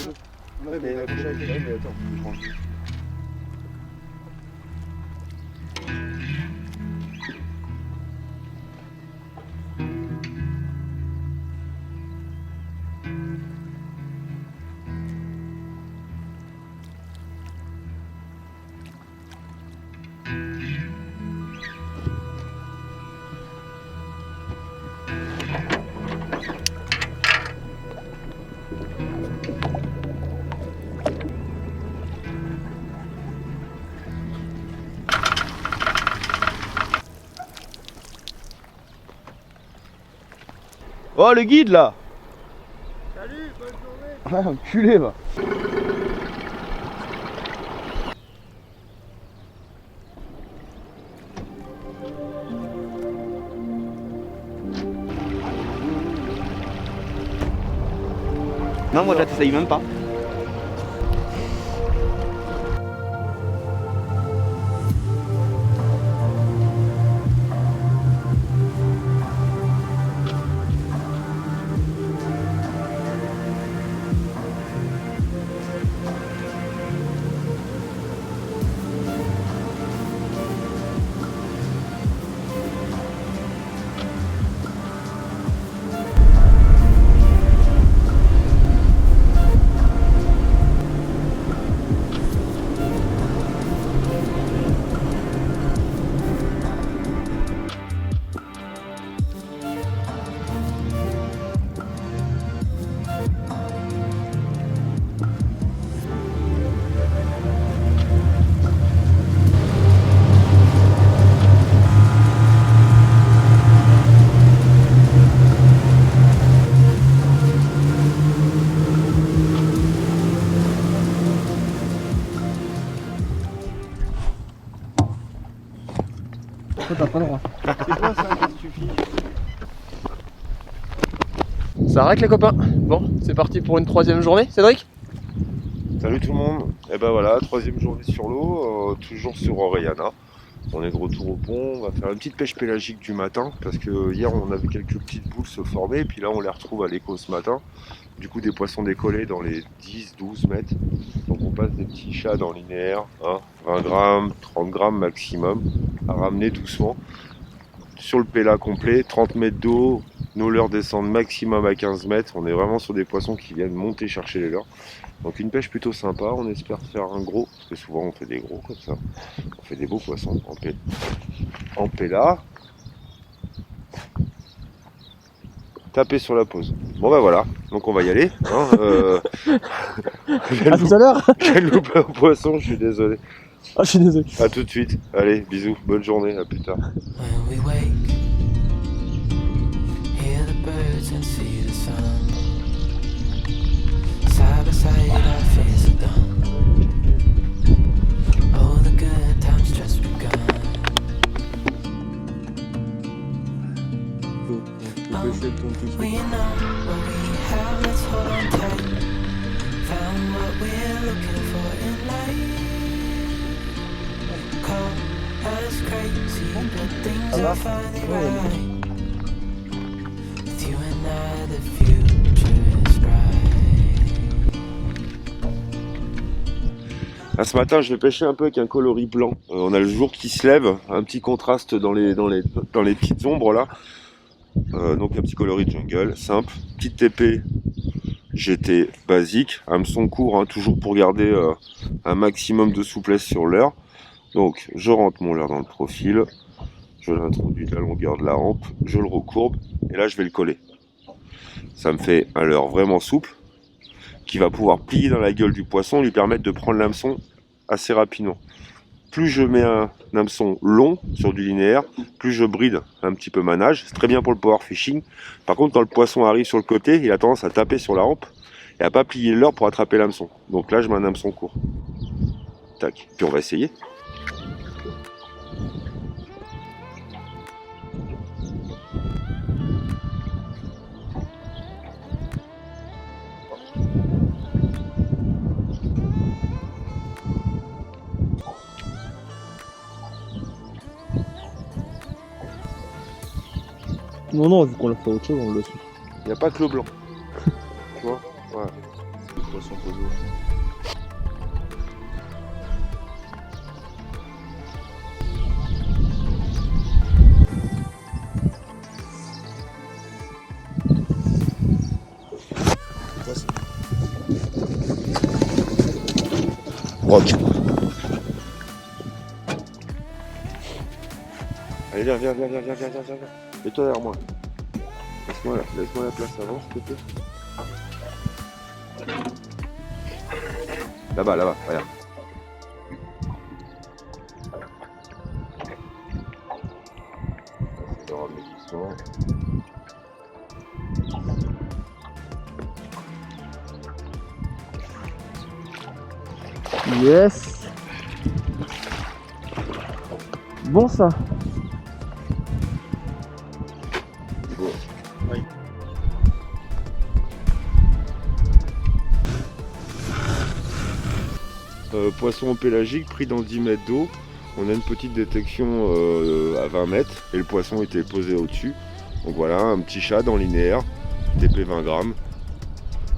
Ouais, mais accroché avec elle, mais attends, je range. Oh le guide là. Salut, bonne journée. Ah enculé va. Non moi là t'essayes même pas. T'as pas le droit. C'est quoi ça? Qu'est-ce que tu finis? Ça arrête les copains. Bon, c'est parti pour une troisième journée, Cédric. Salut tout le monde, et ben voilà, troisième journée sur l'eau, toujours sur Orellana. On est de retour au pont, on va faire une petite pêche pélagique du matin, parce que hier on a vu quelques petites boules se former, et puis là on les retrouve à l'écho ce matin. Du coup des poissons décollés dans les 10-12 mètres. Donc on passe des petits chats dans linéaire, hein, 20 grammes, 30 grammes maximum, à ramener doucement. Sur le péla complet, 30 mètres d'eau, nos leurres descendent maximum à 15 mètres. On est vraiment sur des poissons qui viennent monter chercher les leurres. Donc une pêche plutôt sympa, on espère faire un gros, parce que souvent on fait des gros comme ça. On fait des beaux poissons en péla. Taper sur la pause. Bon ben voilà, donc on va y aller. Hein, À tout à l'heure. J'ai loupé un poisson, je suis désolé. Ah, je suis désolé. A tout de suite. Allez, bisous, bonne journée, à plus tard. When we wake, hear the birds and see the sun. Side by side, our fears are done. Oh, the good times just begun. We know what we have, let's hold on tight. Found what we're looking for in life. Call us crazy, but things are finally right. With you and I, the future is bright. Ah, ce matin, je vais pêcher un peu avec un coloris blanc. On a le jour qui se lève, un petit contraste dans les petites ombres là. Donc un petit coloris de jungle, simple. Petite TP GT basique, hameçon court, hein, toujours pour garder un maximum de souplesse sur leurre. Donc je rentre mon leurre dans le profil, je l'introduis de la longueur de la hampe, je le recourbe et là je vais le coller. Ça me fait un leurre vraiment souple qui va pouvoir plier dans la gueule du poisson, lui permettre de prendre l'hameçon assez rapidement. Plus je mets un hameçon long sur du linéaire, plus je bride un petit peu ma nage. C'est très bien pour le power fishing. Par contre, quand le poisson arrive sur le côté, il a tendance à taper sur la hampe et à pas plier le leurre pour attraper l'hameçon. Donc là, je mets un hameçon court. Tac. Puis on va essayer. Non, vu qu'on l'a fait autre chose, on le suit. Il n'y a pas que le blanc. Tu vois? Voilà. poisson posé au fond. Rock. Allez, viens. Mets-toi derrière moi. Laisse-moi la place avant, s'il te plaît. Là-bas, regarde. C'est le ramener doucement. Yes. Bon ça. Poisson pélagique pris dans 10 mètres d'eau. On a une petite détection à 20 mètres et le poisson était posé au-dessus. Donc voilà, un petit shad en linéaire, TP 20 grammes.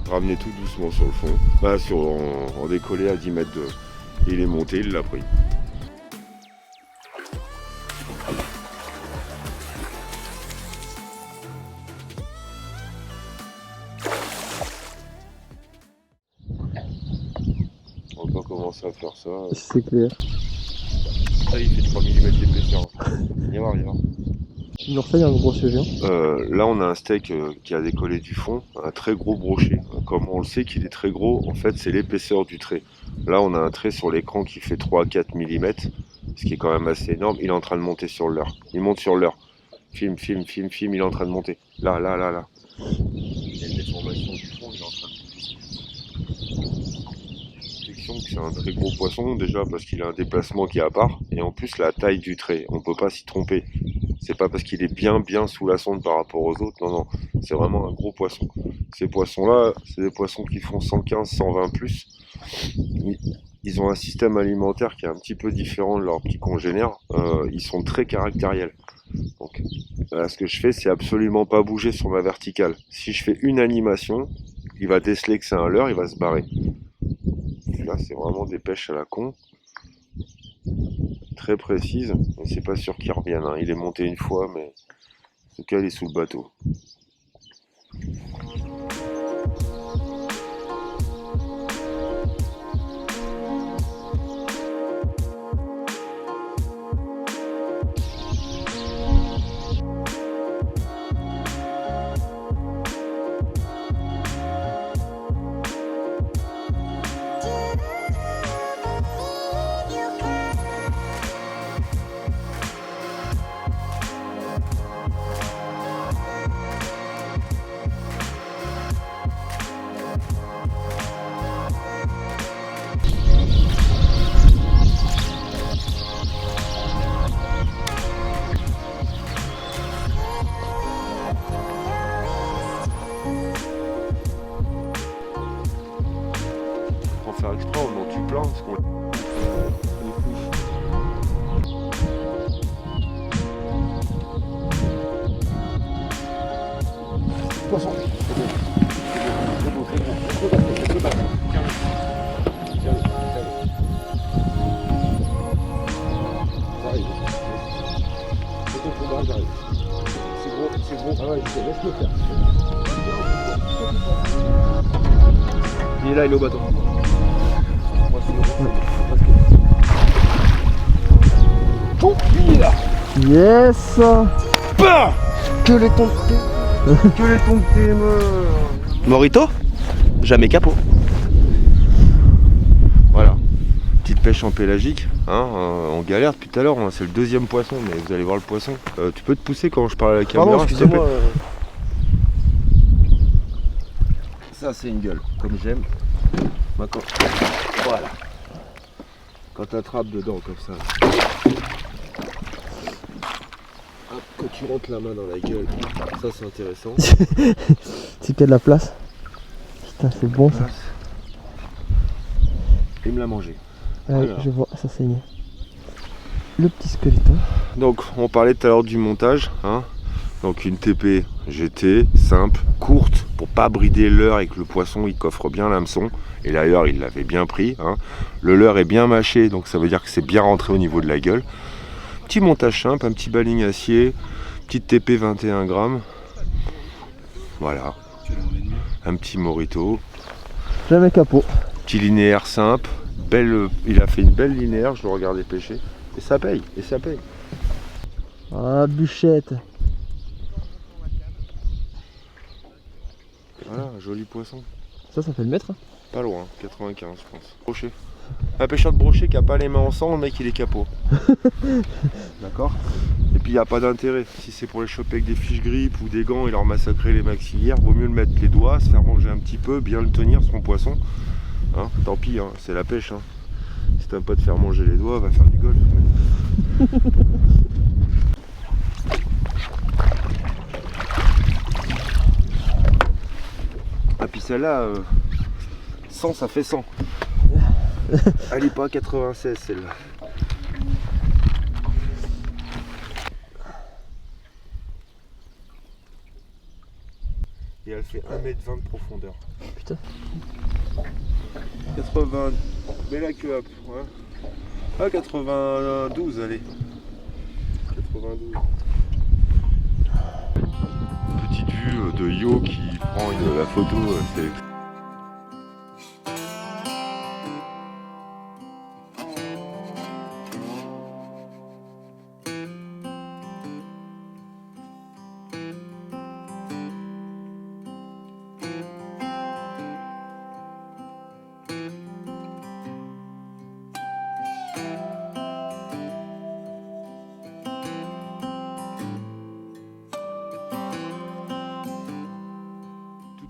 Ramenez tout doucement sur le fond. Bah, en décollé à 10 mètres de. Il est monté, il l'a pris. On va pas commencer à faire ça. C'est clair. Ça, il fait 3 mm d'épaisseur. Viens voir. Tu nous refais un gros sujet. Là, on a un steak qui a décollé du fond, un très gros brochet. Comme on le sait qu'il est très gros, en fait, c'est l'épaisseur du trait. Là, on a un trait sur l'écran qui fait 3 à 4 mm, ce qui est quand même assez énorme. Il est en train de monter sur le leurre. Il monte sur le leurre. Film, il est en train de monter. Là. Il y a une déformation du fond, il est en train de monter. C'est un très gros poisson, déjà parce qu'il a un déplacement qui est à part, et en plus la taille du trait, on peut pas s'y tromper. C'est pas parce qu'il est bien sous la sonde par rapport aux autres, non, c'est vraiment un gros poisson. Ces poissons-là, c'est des poissons qui font 115, 120 plus. Ils ont un système alimentaire qui est un petit peu différent de leurs petits congénères. Ils sont très caractériels. Donc là, ce que je fais, c'est absolument pas bouger sur ma verticale. Si je fais une animation, il va déceler que c'est un leurre, il va se barrer. Là, c'est vraiment des pêches à la con. Très précise, mais c'est pas sûr qu'il revienne. Hein. Il est monté une fois, mais en tout cas, il est sous le bateau. Faire exprès, on en tue plein parce qu'on poisson. C'est bon. J'arrive. C'est ton combat, j'arrive. C'est gros. Ah ouais, laisse-le faire. Il est là, il est au bateau. Il est là. Yes. Bah Que les tontés. Morito, jamais capot. Voilà, petite pêche en pélagique, hein, on galère depuis tout à l'heure, hein, c'est le deuxième poisson, mais vous allez voir le poisson. Tu peux te pousser quand je parle à la caméra, Pardon, s'il te plaît. excusez-moi. Ça c'est une gueule, comme j'aime. Maintenant, voilà. Quand tu attrapes dedans comme ça, hop, quand tu rentres la main dans la gueule, ça c'est intéressant. C'est qu'il y a de la place. Putain, c'est bon ça. Il me l'a mangé. Ouais, Voilà. je vois, ça saigne. Le petit squeletton. Donc on parlait tout à l'heure du montage, hein. Donc une TP GT, simple, courte, pour pas brider le leurre et que le poisson il coffre bien l'hameçon. Et d'ailleurs il l'avait bien pris. Hein. Le leurre est bien mâché, donc ça veut dire que c'est bien rentré au niveau de la gueule. Petit montage simple, un petit baling acier, petite TP 21 grammes. Voilà. Un petit morito. Jamais capot. Petit linéaire simple. Belle, il a fait une belle linéaire, je le regardais pêcher. Et ça paye, et ça paye. Ah, bûchette. Voilà, un joli poisson. Ça fait le mètre. Pas loin, 95 je pense. Brochet. Un pêcheur de brochet qui a pas les mains ensemble, le mec il est capot. D'accord. Et puis il n'y a pas d'intérêt. Si c'est pour les choper avec des fiches grippe ou des gants et leur massacrer les maxillaires, vaut mieux le mettre les doigts, se faire manger un petit peu, bien le tenir son poisson. Hein, tant pis, hein, c'est la pêche. Hein. Si t'aimes pas te faire manger les doigts, va faire du golf. Ah puis celle-là, 100 ça fait 100. Elle est pas à 96 celle-là. Et elle fait 1m20 de profondeur. Putain. 80. Mets la queue up. Ouais. Ah 92 allez. 92. Petite vue de Yo qui prend la photo, c'est.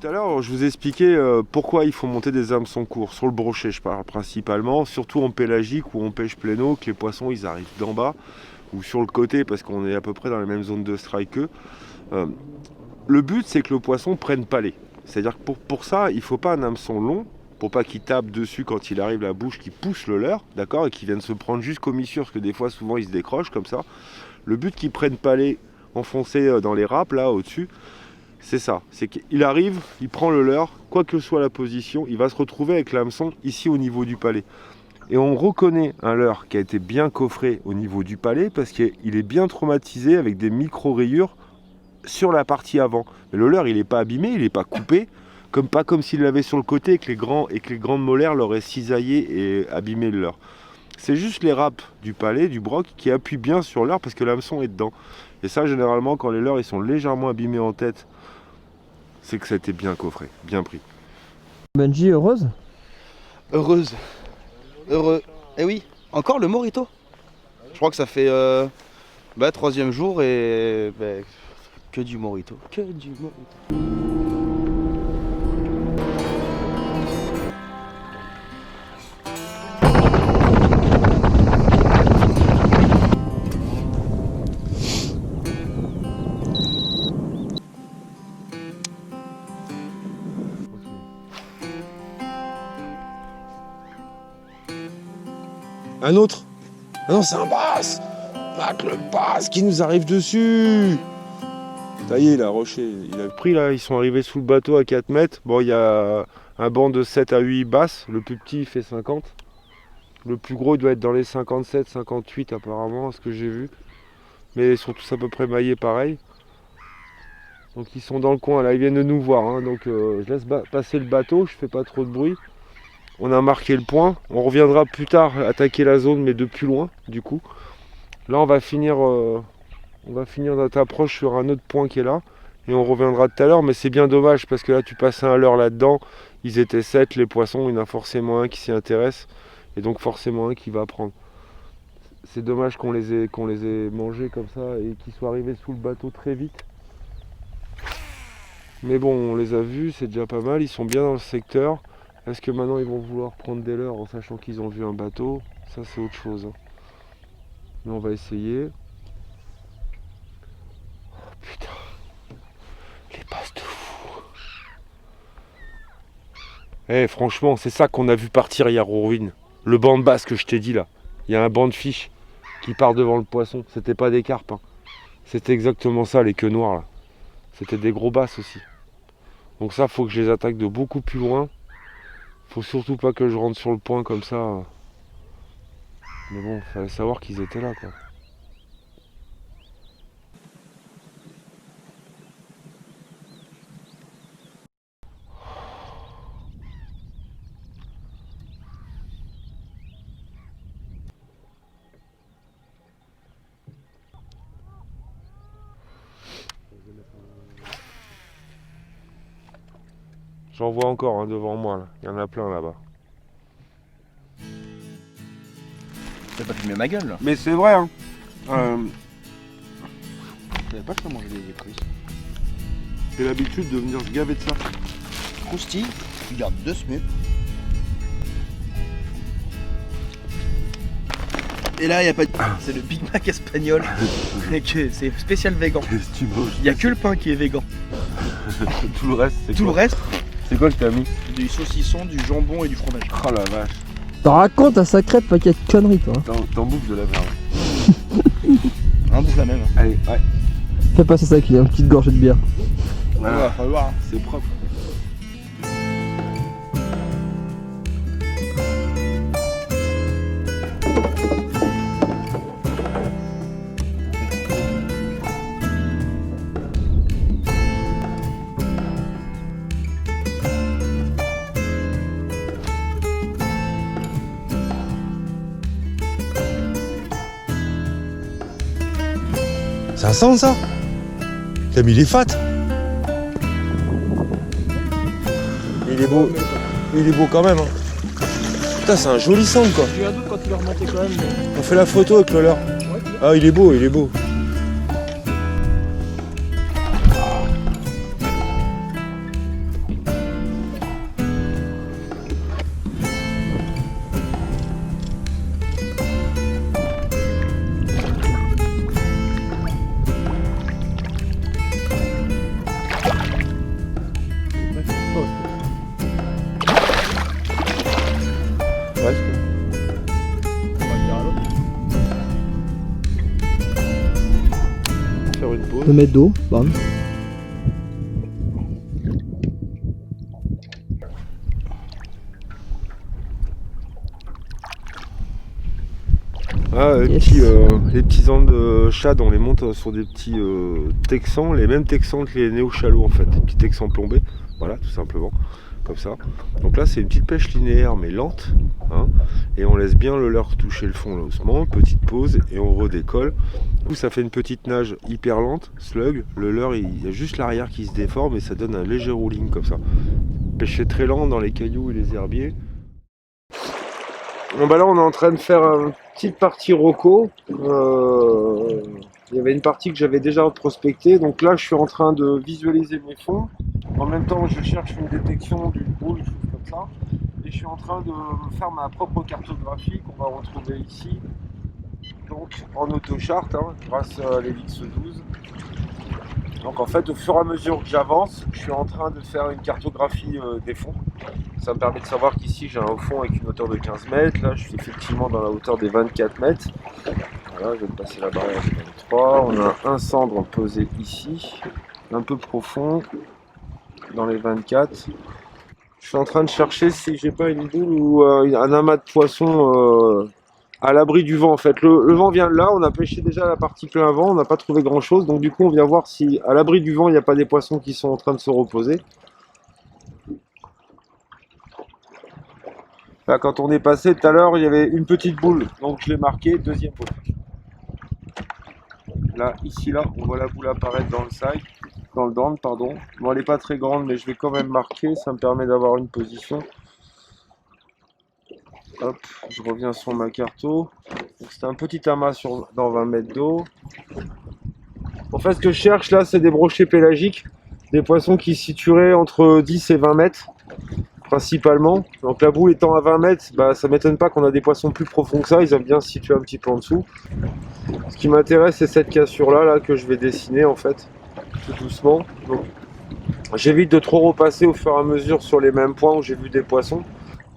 Tout à l'heure, je vous ai expliqué pourquoi il faut monter des hameçons courts. Sur le brochet, je parle principalement, surtout en pélagique où on pêche pléno, que les poissons ils arrivent d'en bas ou sur le côté parce qu'on est à peu près dans les mêmes zones de strike qu'eux. Le but, c'est que le poisson prenne palais. C'est-à-dire que pour ça, il ne faut pas un hameçon long pour pas qu'il tape dessus quand il arrive la bouche, qu'il pousse le leurre, d'accord, et qu'il vienne se prendre jusqu'aux missures, parce que des fois, souvent, il se décroche comme ça. Le but qu'il prenne palais enfoncé dans les râpes, là, au-dessus, c'est ça, c'est qu'il arrive, il prend le leurre, quoi que soit la position, il va se retrouver avec l'hameçon ici au niveau du palais. Et on reconnaît un leurre qui a été bien coffré au niveau du palais parce qu'il est bien traumatisé avec des micro-rayures sur la partie avant. Mais le leurre, il n'est pas abîmé, il n'est pas coupé, pas comme s'il l'avait sur le côté et que les grandes molaires l'auraient cisaillé et abîmé le leurre. C'est juste les râpes du palais, du broc, qui appuient bien sur le leurre parce que l'hameçon est dedans. Et ça, généralement, quand les leurres ils sont légèrement abîmés en tête, c'est que ça a été bien coffré, bien pris. Benji, heureuse? Heureuse. Heureux. Eh oui, encore le morito. Je crois que ça fait 3e jour et que du morito. Que du morito. Un autre? Ah non, c'est un bass! Mac le bass qui nous arrive dessus! Ça y est, là, Rocher, il a pris là, ils sont arrivés sous le bateau à 4 mètres. Bon, il y a un banc de 7 à 8 basses, le plus petit il fait 50. Le plus gros il doit être dans les 57, 58 apparemment, à ce que j'ai vu. Mais ils sont tous à peu près maillés pareil. Donc ils sont dans le coin, là, ils viennent de nous voir. Hein. Donc je laisse passer le bateau, je fais pas trop de bruit. On a marqué le point, on reviendra plus tard attaquer la zone mais de plus loin du coup. Là on va finir notre approche sur un autre point qui est là et on reviendra tout à l'heure, mais c'est bien dommage parce que là tu passes un leurre là-dedans, ils étaient 7 les poissons, il y en a forcément un qui s'y intéresse et donc forcément un qui va prendre. C'est dommage qu'on les ait mangés comme ça et qu'ils soient arrivés sous le bateau très vite. Mais bon, on les a vus, c'est déjà pas mal, ils sont bien dans le secteur. Est-ce que maintenant ils vont vouloir prendre des leurres en sachant qu'ils ont vu un bateau? Ça c'est autre chose. Hein. Mais on va essayer. Oh putain. Les passes de fou. Eh franchement, c'est ça qu'on a vu partir hier au ruines. Le banc de basse que je t'ai dit là. Il y a un banc de fiches qui part devant le poisson. C'était pas des carpes. Hein. C'était exactement ça, les queues noires là. C'était des gros basses aussi. Donc ça, faut que je les attaque de beaucoup plus loin. Faut surtout pas que je rentre sur le point comme ça. Mais bon, fallait savoir qu'ils étaient là quoi. J'en vois encore hein, devant moi là. Il y en a plein là-bas. T'as pas filmé ma gueule là. Mais c'est vrai hein. Je savais pas que ça mangeait des trucs. J'ai l'habitude de venir se gaver de ça. Croustille, tu gardes 2 semaines. Et là, il y a pas de... C'est le Big Mac espagnol. C'est spécial vegan. Qu'est-ce que tu manges? Il y a que le pain qui est vegan. Tout le reste, c'est Tout quoi? le reste, C'est quoi que t'as mis? du saucisson, du jambon et du fromage. Oh la vache. T'en racontes un sacré paquet de conneries, toi. T'en bouffes de la merde. Un bouffe la même. Allez, ouais. Fais passer ça avec une petite gorgée de bière. Voilà. Faut le voir. C'est propre. C'est un sang ça? T'as mis les fat? Il est beau. Il est beau quand même. Hein. Putain, c'est un joli sang quoi. J'ai eu un doute quand il est remonté quand même. On fait la photo avec le leur. Ah, il est beau, il est beau. Faire une pause. 2 mètres d'eau, bam. Ah, Yes. les petits ans de shad, on les monte sur des petits texans, les mêmes texans que les néo-chalots en fait, des petits texans plombés, voilà, tout simplement, comme ça. Donc là, c'est une petite pêche linéaire mais lente, hein, et on laisse bien le leurre toucher le fond doucement, petite pause, et on redécolle. Du coup, ça fait une petite nage hyper lente, slug, le leurre, il y a juste l'arrière qui se déforme et ça donne un léger rolling comme ça. Pêcher très lent dans les cailloux et les herbiers. Bon bah là on est en train de faire une petite partie roco. Il y avait une partie que j'avais déjà prospectée, donc là je suis en train de visualiser mes fonds. En même temps je cherche une détection d'une boule, chose comme ça. Et je suis en train de faire ma propre cartographie qu'on va retrouver ici. Donc en autochart, hein, grâce à l'Helix 12. Donc en fait au fur et à mesure que j'avance, je suis en train de faire une cartographie des fonds. Ça me permet de savoir qu'ici j'ai un fond avec une hauteur de 15 mètres, là je suis effectivement dans la hauteur des 24 mètres. Voilà, je vais me passer la barrière de 23. On a un cendre posé ici, un peu profond, dans les 24. Je suis en train de chercher si j'ai pas une boule ou un amas de poissons à l'abri du vent en fait. Le vent vient de là, on a pêché déjà la partie plein vent, on n'a pas trouvé grand chose, donc du coup on vient voir si à l'abri du vent il n'y a pas des poissons qui sont en train de se reposer. Là, quand on est passé tout à l'heure, il y avait une petite boule, donc je l'ai marqué, deuxième boule. Là, ici, là, on voit la boule apparaître dans le sac, dans le down, pardon. Bon, elle n'est pas très grande, mais je vais quand même marquer, ça me permet d'avoir une position. Hop, je reviens sur ma carto. C'est un petit amas dans 20 mètres d'eau. En fait, ce que je cherche là, c'est des brochets pélagiques, des poissons qui se situeraient entre 10 et 20 mètres. Principalement, donc la boule étant à 20 mètres, bah, ça m'étonne pas qu'on a des poissons plus profonds que ça, ils aiment bien se situer un petit peu en dessous. Ce qui m'intéresse, c'est cette cassure là que je vais dessiner en fait, tout doucement. Donc j'évite de trop repasser au fur et à mesure sur les mêmes points où j'ai vu des poissons.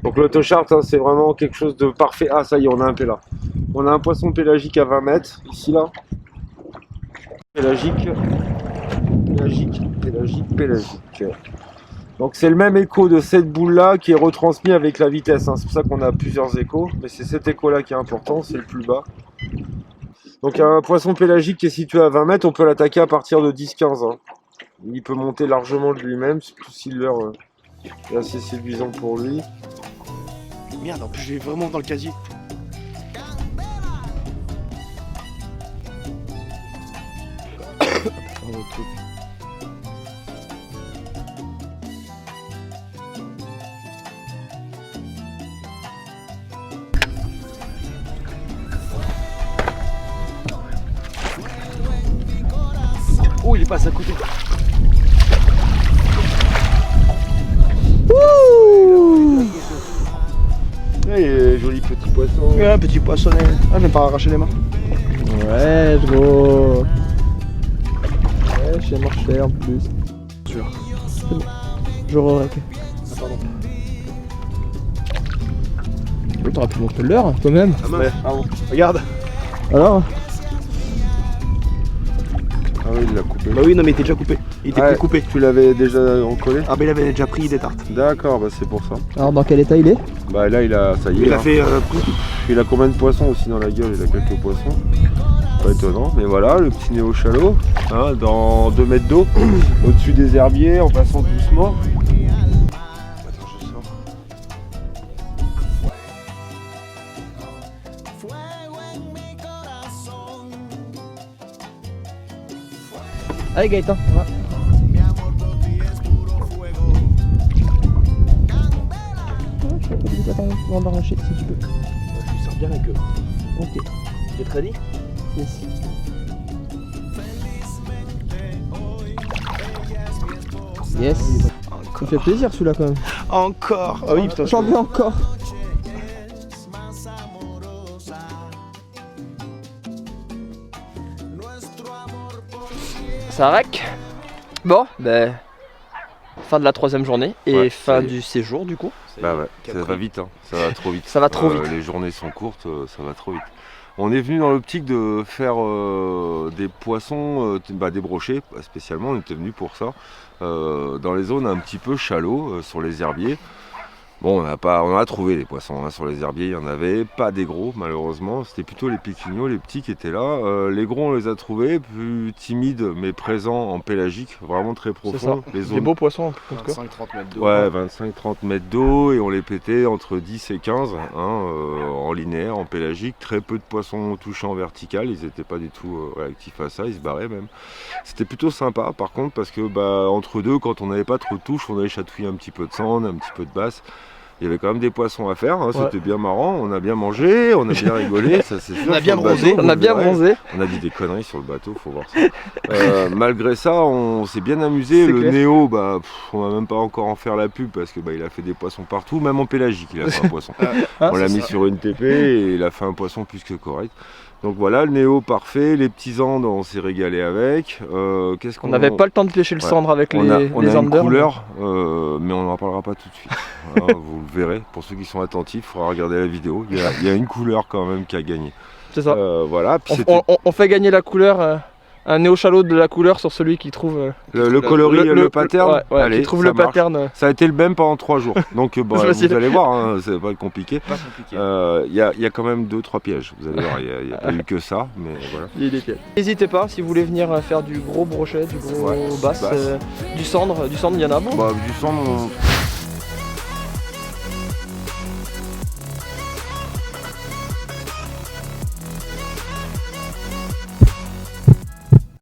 Donc l'autochart, hein, c'est vraiment quelque chose de parfait. Ah ça y est, on a un péla. On a un poisson pélagique à 20 mètres, ici là. Pélagique. Pélagique. Donc c'est le même écho de cette boule là qui est retransmis avec la vitesse, hein. C'est pour ça qu'on a plusieurs échos, mais c'est cet écho là qui est important, c'est le plus bas. Donc un poisson pélagique qui est situé à 20 mètres, on peut l'attaquer à partir de 10-15, hein. Il peut monter largement de lui-même, surtout si l'heure est assez séduisant pour lui. Merde, en plus j'ai vraiment dans le casier. Oh, il est passé à côté. Wouh! Joli petit poisson. Ouais, un petit poissonnet. Ah, je vais pas arracher les mains. Ouais, gros. Ouais, j'ai marché en plus. Sûr. Je re-rack. Ah, pardon. Oui, t'aurais pu montrer l'heure quand même. Ah, mince. Ah bon. Regarde. Alors Ah oui, il l'a coupé. Bah oui, non, mais il était déjà coupé. Il était Ouais, plus coupé. Tu l'avais déjà encollé? Ah, bah il avait déjà pris des tartes. D'accord, bah c'est pour ça. Alors dans quel état il est? Bah là, ça y est. Il a hein. fait. Il a combien de poissons aussi dans la gueule? Il a quelques poissons. Pas étonnant, mais voilà, le petit néo-chalot, hein, dans 2 mètres d'eau, au-dessus des herbiers, en passant doucement. Attends, je sors. Allez Gaëtan, va. Je peux pas t'attendre avant d'arracher si tu peux. Je lui sors bien la queue. Ok. T'es très dit? Yes. Yes. Ça fait plaisir celui-là quand même. Encore. Ah oui, putain. J'en veux encore. Ça rack. Bon, ben. Fin de la 3e journée et Ouais, fin ça y est. du séjour du coup. Bah ouais, ça va vite, hein. Ça va trop vite. Ça va trop vite. Les journées sont courtes, ça va trop vite. On est venu dans l'optique de faire des poissons, des brochets spécialement, on était venu pour ça, dans les zones un petit peu chalots, sur les herbiers. Bon, on a trouvé les poissons, hein, sur les herbiers, il y en avait, pas des gros malheureusement, c'était plutôt les pécuniaux, les petits qui étaient là. Les gros on les a trouvés, plus timides mais présents en pélagique, vraiment très profonds. Les Des zones beaux poissons en tout cas. 25-30 mètres d'eau. Ouais, 25-30 mètres d'eau et on les pétait entre 10 et 15 hein, en linéaire, en pélagique. Très peu de poissons touchés en vertical, ils n'étaient pas du tout réactifs à ça, ils se barraient même. C'était plutôt sympa par contre parce que entre deux, quand on n'avait pas trop de touches, on allait chatouiller un petit peu de sand, un petit peu de basse. Il y avait quand même des poissons à faire, hein, c'était bien marrant, on a bien mangé, on a bien rigolé, ça c'est sûr. On a bien sur le bronzé, bateau, On a vous bien verrez. bronzé. On a dit des conneries sur le bateau, faut voir ça. Malgré ça, on s'est bien amusé. C'est Le clair. Néo, on va même pas encore en faire la pub parce que il a fait des poissons partout, même en pélagique, il a fait un poisson. Ah, On l'a mis sur une TP et il a fait un poisson plus que correct. Donc voilà, le Néo parfait, les petits andres, on s'est régalé avec. Qu'est-ce qu'on On n'avait pas le temps de pêcher le Ouais. cendre avec on a les une anders. couleur, mais on n'en parlera pas tout de suite. Voilà, vous le verrez, pour ceux qui sont attentifs, il faudra regarder la vidéo. Il y a une couleur quand même qui a gagné. C'est ça. Voilà, puis On fait gagner la couleur, un néo-chalot de la couleur sur celui qui trouve le coloris, le pattern. Ouais, Allez, qui trouve ça le marche. pattern. Ça a été le même pendant 3 jours. Donc vous facile. allez voir, hein, c'est pas compliqué. Pas compliqué. Il y a quand même 2-3 pièges. Vous allez voir, il n'y a pas eu que ça, mais voilà. N'hésitez pas si vous voulez venir faire du gros brochet, du gros Ouais, basse, basse. du cendre il y en a bon. Du sang,